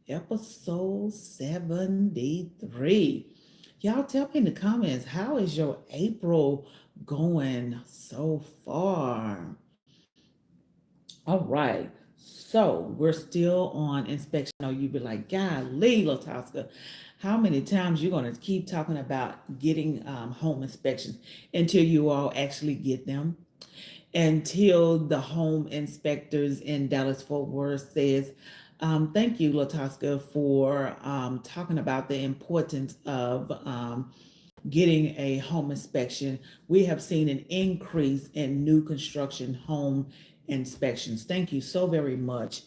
episode 73. Y'all tell me in the comments, how is your April going so far? All right. So we're still on inspection. I know you'd be like, golly, Latosca, how many times you're going to keep talking about getting home inspections until you all actually get them? Until the home inspectors in Dallas Fort Worth says, thank you, Latosca, for talking about the importance of getting a home inspection. We have seen an increase in new construction home inspections. Thank you so very much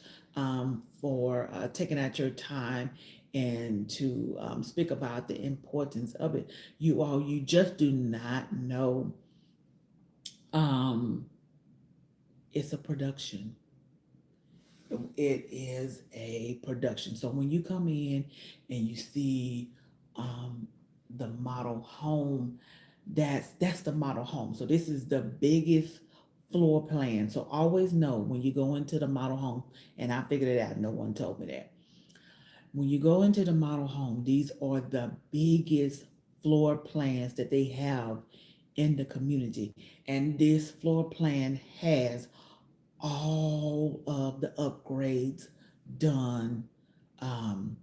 for taking out your time and to speak about the importance of it. You all, you just do not know. Um, it's a production. It is a production. So when you come in and you see um, the model home, that's the model home. So this is the biggest floor plan. So always know when you go into the model home, and I figured it out. No one told me that. When you go into the model home, these are the biggest floor plans that they have in the community, and this floor plan has all of the upgrades done um,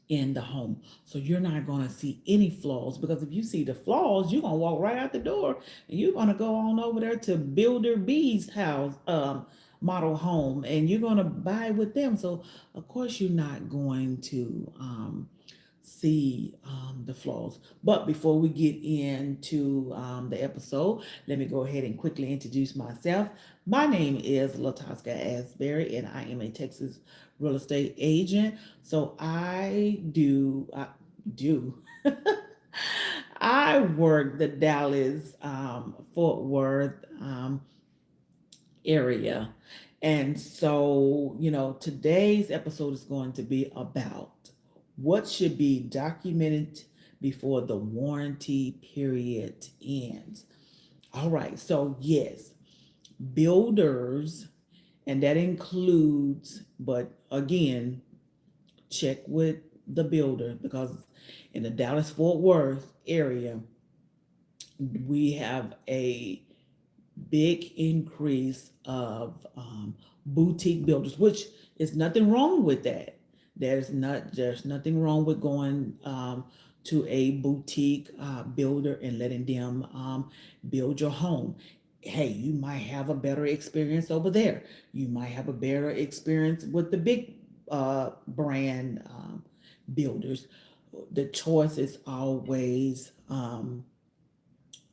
in the home. So you're not going to see any flaws, because if you see the flaws, you're going to walk right out the door and you're going to go on over there to Builder B's house, model home, and you're going to buy with them. So, of course, you're not going to see the flaws. But before we get into the episode, let me go ahead and quickly introduce myself. My name is Latosca Asberry, and I am a Texas real estate agent. So I do I work the Dallas Fort Worth area. And so, today's episode is going to be about what should be documented before the warranty period ends. All right, so yes, builders, and that includes, but again, check with the builder, because in the Dallas Fort Worth area, we have a big increase of boutique builders, which is nothing wrong with that. There's nothing wrong with going to a boutique builder and letting them build your home. Hey, you might have a better experience over there. You might have a better experience with the big brand builders. The choice is always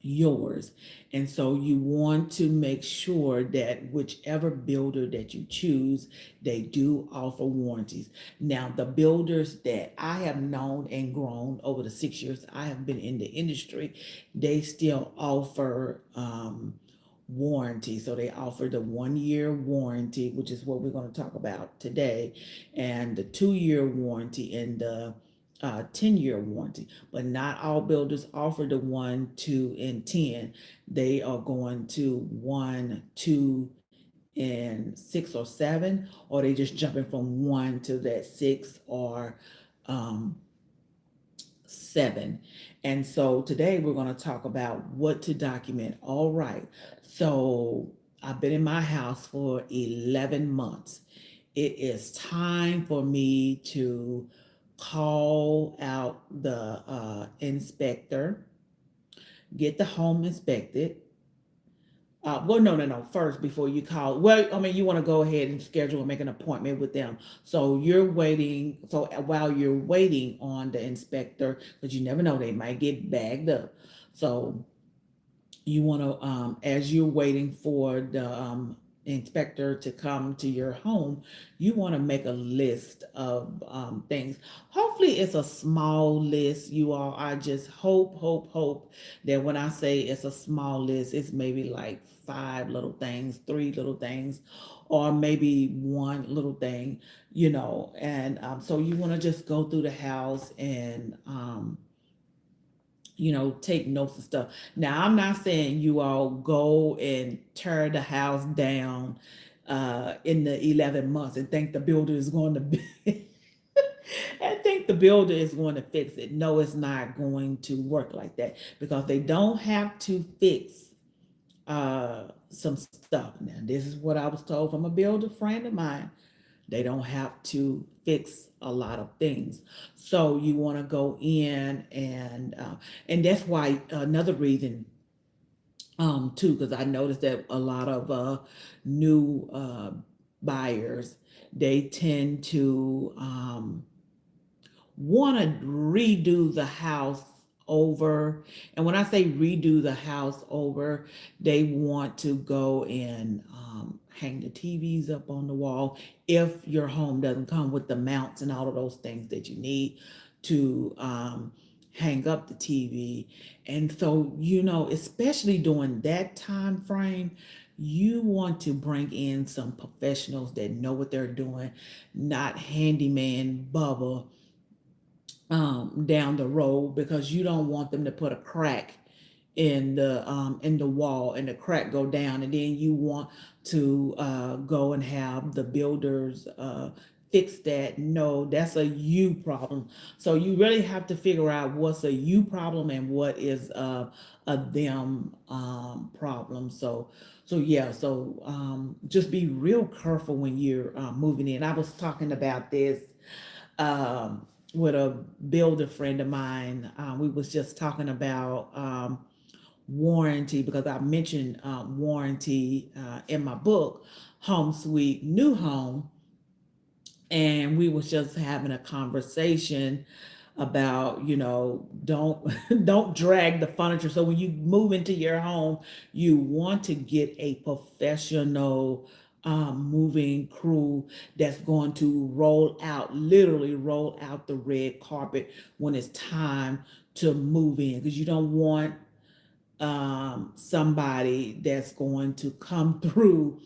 yours. And so you want to make sure that whichever builder that you choose, they do offer warranties. Now, the builders that I have known and grown over the 6 years I have been in the industry, they still offer warranty. So they offer the 1 year warranty, which is what we're going to talk about today, and the 2 year warranty, and the 10-year warranty. But not all builders offer the 1, 2, and 10. They are going to 1, 2, and 6 or 7, or they just jumping from 1 to that 6 or um, 7. And so today we're going to talk about what to document. All right. So I've been in my house for 11 months. It is time for me to call out the inspector, get the home inspected. Well, no. First, before you call, well, I mean, you want to go ahead and schedule and make an appointment with them. So you're waiting. So while you're waiting on the inspector, because you never know, they might get bagged up. So you want to, as you're waiting for the inspector to come to your home, you want to make a list of things. Hopefully it's a small list, you all. I just hope that when I say it's a small list, it's maybe like 5 little things, 3 little things, or maybe one little thing, and so you want to just go through the house and take notes and stuff. Now, I'm not saying you all go and tear the house down in the 11 months and think the builder is going to be I think the builder is going to fix it. No, it's not going to work like that because they don't have to fix some stuff. Now, this is what I was told from a builder friend of mine. They don't have to fix a lot of things. So you want to go in and that's why another reason too, because I noticed that a lot of new buyers, they tend to want to redo the house over. And when I say redo the house over, they want to go and hang the TVs up on the wall if your home doesn't come with the mounts and all of those things that you need to hang up the TV. And so, especially during that time frame, you want to bring in some professionals that know what they're doing, not handyman Bubba down the road, because you don't want them to put a crack in the wall and the crack go down, and then you want to go and have the builders fix that. No, that's a you problem. So you really have to figure out what's a you problem and what is a them problem. So yeah, so just be real careful when you're moving in. I was talking about this with a builder friend of mine. We was just talking about warranty, because I mentioned warranty in my book, Home Sweet New Home. And we was just having a conversation about, don't don't drag the furniture. So when you move into your home, you want to get a professional moving crew that's going to literally roll out the red carpet when it's time to move in, because you don't want somebody that's going to come through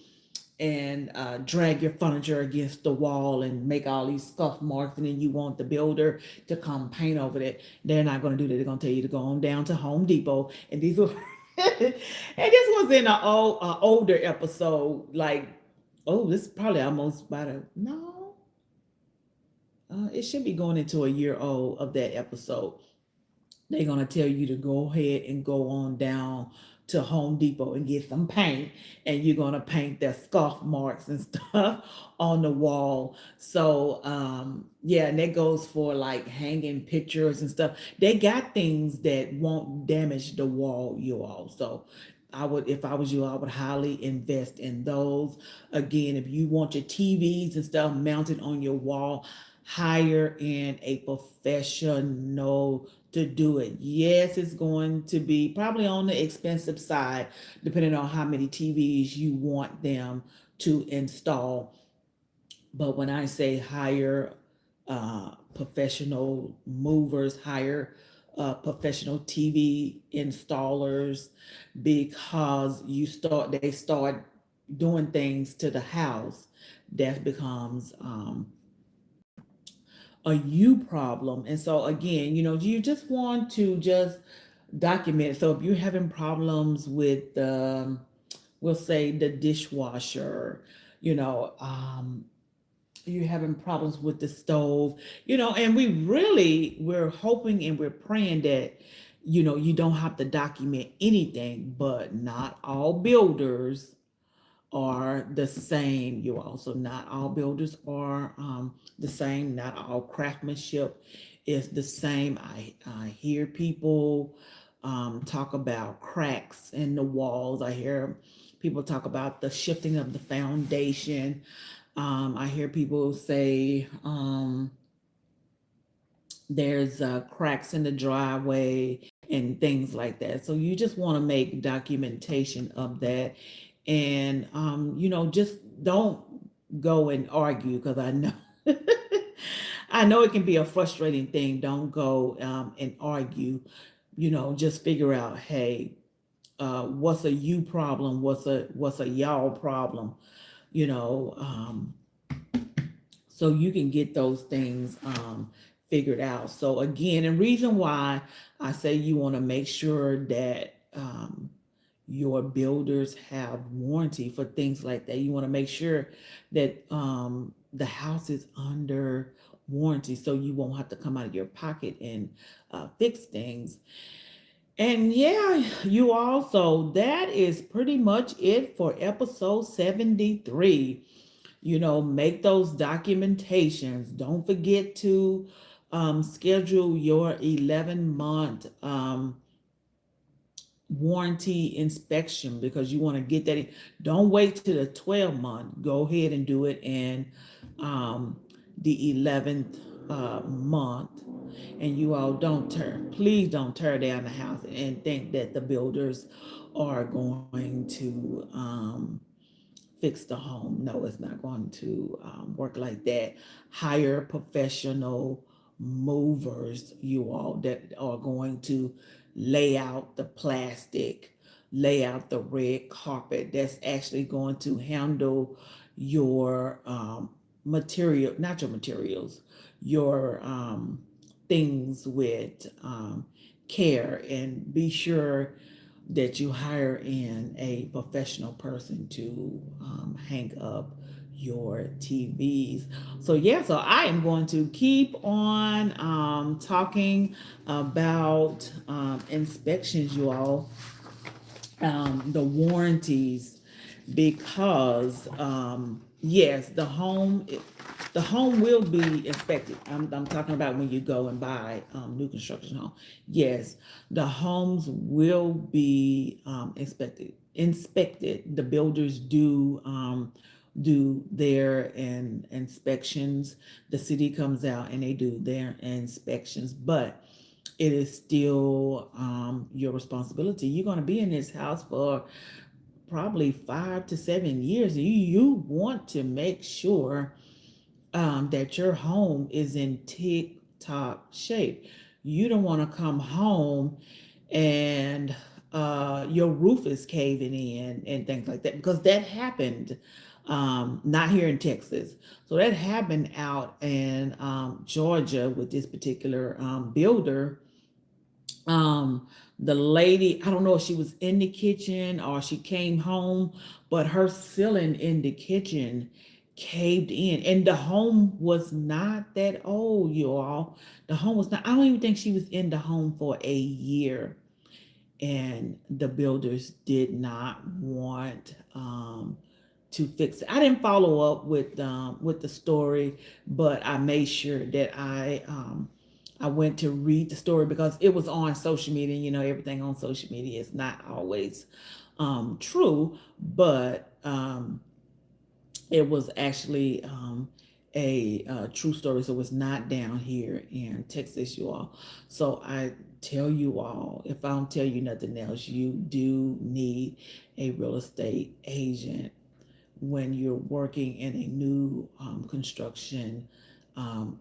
and drag your furniture against the wall and make all these scuff marks, and then you want the builder to come paint over that. They're not going to do that. They're going to tell you to go on down to Home Depot, and these were and this was in an older episode, like, oh, this is probably almost about no, it should be going into a year old of that episode. They're going to tell you to go ahead and go on down to Home Depot and get some paint, and you're going to paint their scuff marks and stuff on the wall. So yeah, and that goes for like hanging pictures and stuff. They got things that won't damage the wall, you all. So if I was you, I would highly invest in those. Again, if you want your TVs and stuff mounted on your wall, hire in a professional to do it. Yes, it's going to be probably on the expensive side, depending on how many TVs you want them to install. But when I say hire professional movers, hire professional TV installers, because they start doing things to the house that becomes a you problem. And so again, you just want to just document. So if you're having problems with we'll say the dishwasher, you know, you're having problems with the stove, and we're hoping and we're praying that, you don't have to document anything, but not all builders are the same. You also, not all builders are the same. Not all craftsmanship is the same. I hear people talk about cracks in the walls. I hear people talk about the shifting of the foundation. I hear people say there's cracks in the driveway and things like that. So you just want to make documentation of that. And, just don't go and argue, because I know. I know it can be a frustrating thing. Don't go and argue. Just figure out, hey, what's a you problem? What's a y'all problem? You know, so you can get those things figured out. So again, and reason why I say you want to make sure that your builders have warranty for things like that. You want to make sure that the house is under warranty, so you won't have to come out of your pocket and fix things. And yeah, you also, that is pretty much it for episode 73. Make those documentations. Don't forget to schedule your 11-month warranty inspection, because you want to get that in. Don't wait till the 12-month. Go ahead and do it in the 11th month. And you all please don't tear down the house and think that the builders are going to fix the home. No, it's not going to work like that. Hire professional movers, you all, that are going to lay out the plastic, lay out the red carpet, that's actually going to handle your not your materials, your things with care, and be sure that you hire in a professional person to hang up your TVs. So yeah, so I am going to keep on talking about inspections, you all, the warranties, because yes, the home will be inspected. I'm talking about when you go and buy new construction home. Yes, the homes will be inspected. The builders do their inspections. The city comes out and they do their inspections, but it is still your responsibility. You're going to be in this house for probably 5 to 7 years. You want to make sure that your home is in tip-top shape. You don't want to come home and your roof is caving in and things like that, because that happened not here in Texas. So that happened out in Georgia with this particular builder. The lady, I don't know if she was in the kitchen or she came home, but her ceiling in the kitchen caved in, and the home was not that old, you all. The home was not, I don't even think she was in the home for a year, and the builders did not want to fix it. I didn't follow up with the story, but I made sure that I went to read the story, because it was on social media. Everything on social media is not always true, but it was actually a true story. So it's not down here in Texas, you all. So I tell you all, if I don't tell you nothing else, you do need a real estate agent when you're working in a new construction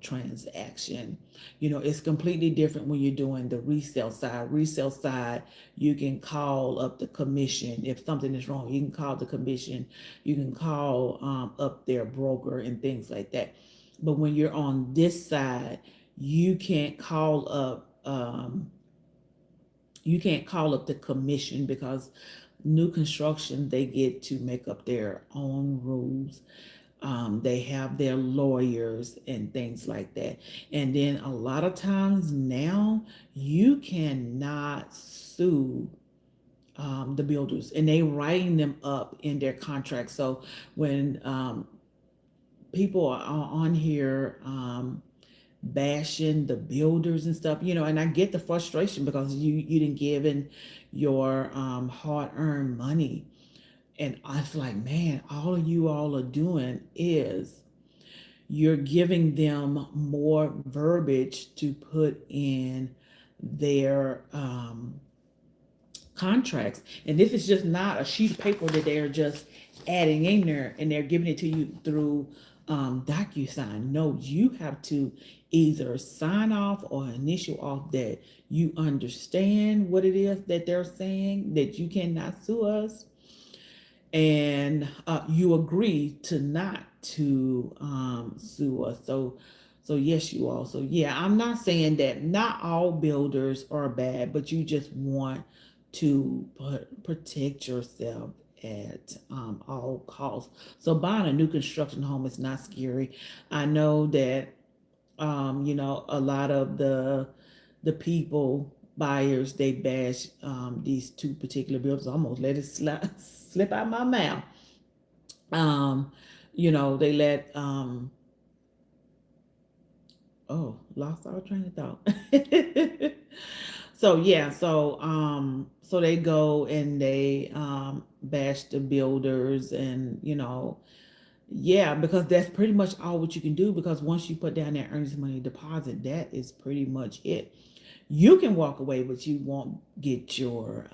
transaction. It's completely different when you're doing the resale side. Resale side, you can call up the commission. If something is wrong, you can call the commission. You can call up their broker and things like that. But when you're on this side, you can't call up the commission, because new construction, they get to make up their own rules. They have their lawyers and things like that. And then a lot of times now, you cannot sue the builders, and they writing them up in their contract. So when people are on here bashing the builders and stuff, and I get the frustration, because you didn't give in your hard-earned money. And I was like, man, all you all are doing is you're giving them more verbiage to put in their contracts. And this is just not a sheet of paper that they're just adding in there and they're giving it to you through DocuSign. No, you have to either sign off or initial off that you understand what it is that they're saying, that you cannot sue us, and you agree to not to sue us. So yes, you all. So yeah, I'm not saying that not all builders are bad, but you just want to protect yourself at all costs. So buying a new construction home is not scary. I know that a lot of the people buyers, they bash these two particular builders. I almost let it slip out my mouth. Um, they let oh, lost our train of thought. So yeah, so they go and they bash the builders, and yeah, because that's pretty much all what you can do, because once you put down that earnest money deposit, that is pretty much it. You can walk away, but you won't get your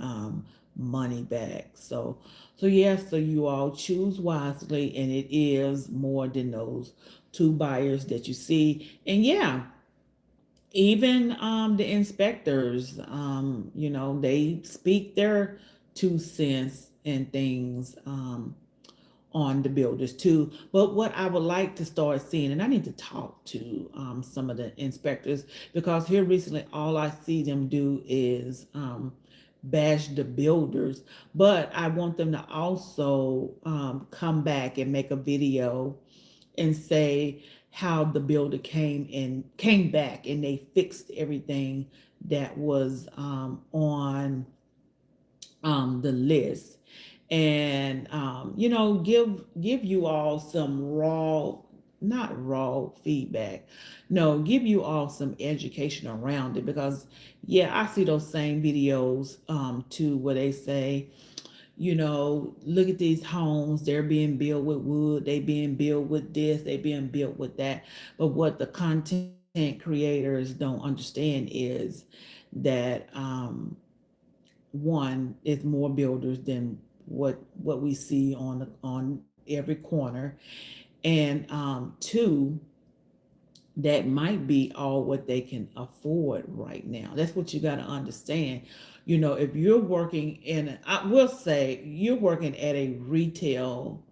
money back. So yeah, so you all choose wisely, and it is more than those two buyers that you see. And yeah, even the inspectors, they speak their 2 cents and things on the builders too. But what I would like to start seeing, and I need to talk to some of the inspectors, because here recently all I see them do is bash the builders. But I want them to also come back and make a video and say how the builder came back and they fixed everything that was on the list, and give you all some raw, not raw feedback, no, give you all some education around it. Because yeah, I see those same videos too, where they say, look at these homes, they're being built with wood, they being built with this, they being built with that. But what the content creators don't understand is that one, is more builders than what we see on every corner, and two, that might be all what they can afford right now. That's what you got to understand. If you're working I will say, you're working at a retail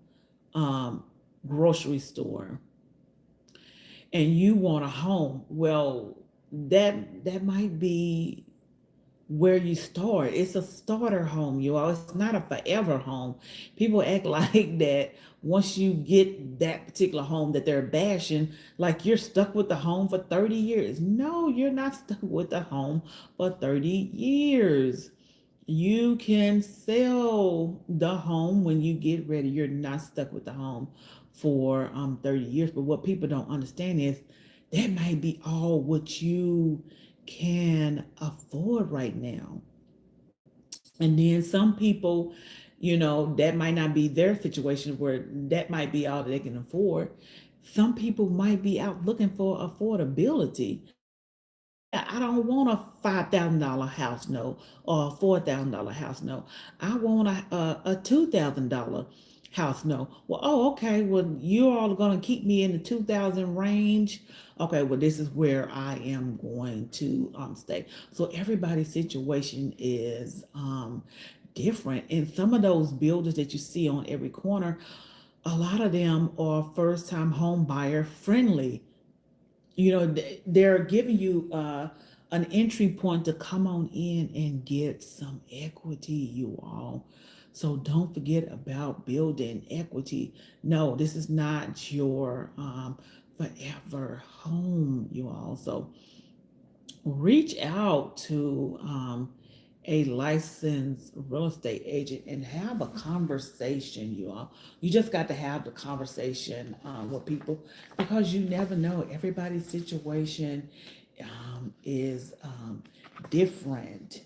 um, grocery store, and you want a home, well, that might be where you start. It's a starter home, you all. It's not a forever home. People act like that once you get that particular home that they're bashing, like you're stuck with the home for 30 years. No, you're not stuck with the home for 30 years. You can sell the home when you get ready. You're not stuck with the home for 30 years. But what people don't understand is that might be all what you can afford right now. And then some people, that might not be their situation, where that might be all that they can afford. Some people might be out looking for affordability. Yeah, I don't want a $5,000 house note or a $4,000 house note. I want a $2,000 house note. Well, oh, okay. Well, you're all going to keep me in the 2,000 range. Okay, well, this is where I am going to stay. So everybody's situation is different, and some of those builders that you see on every corner, a lot of them are first time home buyer friendly. They're giving you an entry point to come on in and get some equity, you all. So don't forget about building equity. No, this is not your forever home, you all. So reach out to a licensed real estate agent and have a conversation, you all. You just got to have the conversation with people, because you never know. Everybody's situation is different.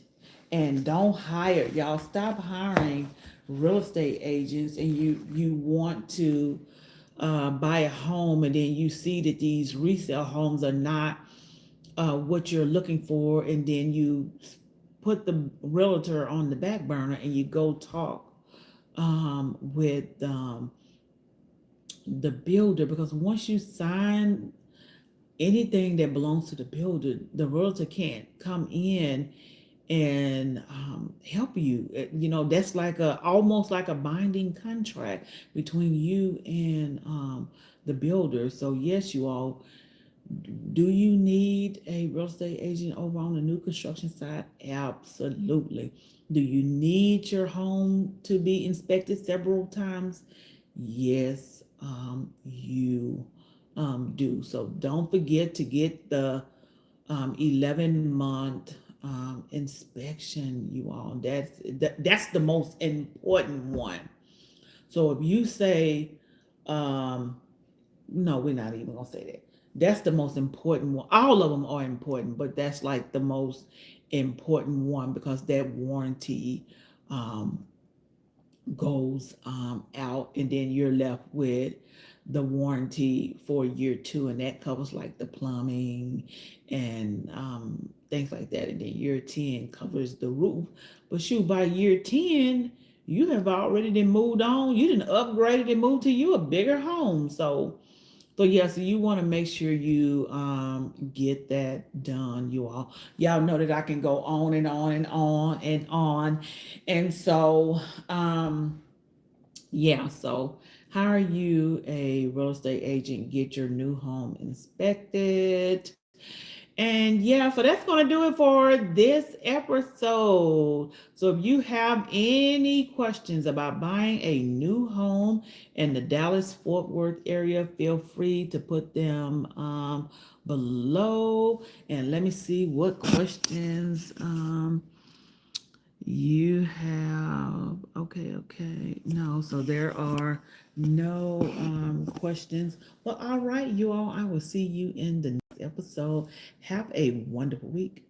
And don't hire, y'all, stop hiring real estate agents, and you want to buy a home, and then you see that these resale homes are not what you're looking for, and then you put the realtor on the back burner and you go talk with the builder. Because once you sign anything that belongs to the builder, the realtor can't come in and help you. That's like almost like a binding contract between you and the builder. So yes, you all, Do you need a real estate agent over on the new construction side? Absolutely. Do you need your home to be inspected several times? Yes, you do. So don't forget to get the 11-month inspection, you all. That's the most important one. So if you say, um, no, we're not even gonna say that. That's the most important one. All of them are important, but that's like the most important one because that warranty um, goes out, and then you're left with the warranty for year two, and that covers like the plumbing and things like that. And then year 10 covers the roof. But shoot, by year 10, you have already then moved on. You didn't upgrade and moved to you a bigger home. So yeah, so you want to make sure you get that done, you all. Y'all know that I can go on and on and on and on. And so yeah, so hire you a real estate agent, get your new home inspected. And yeah, so that's going to do it for this episode. So if you have any questions about buying a new home in the Dallas Fort Worth area, feel free to put them below. And let me see what questions you have. Okay. No, so there are no questions. Well, all right, you all. I will see you in the next episode. Have a wonderful week.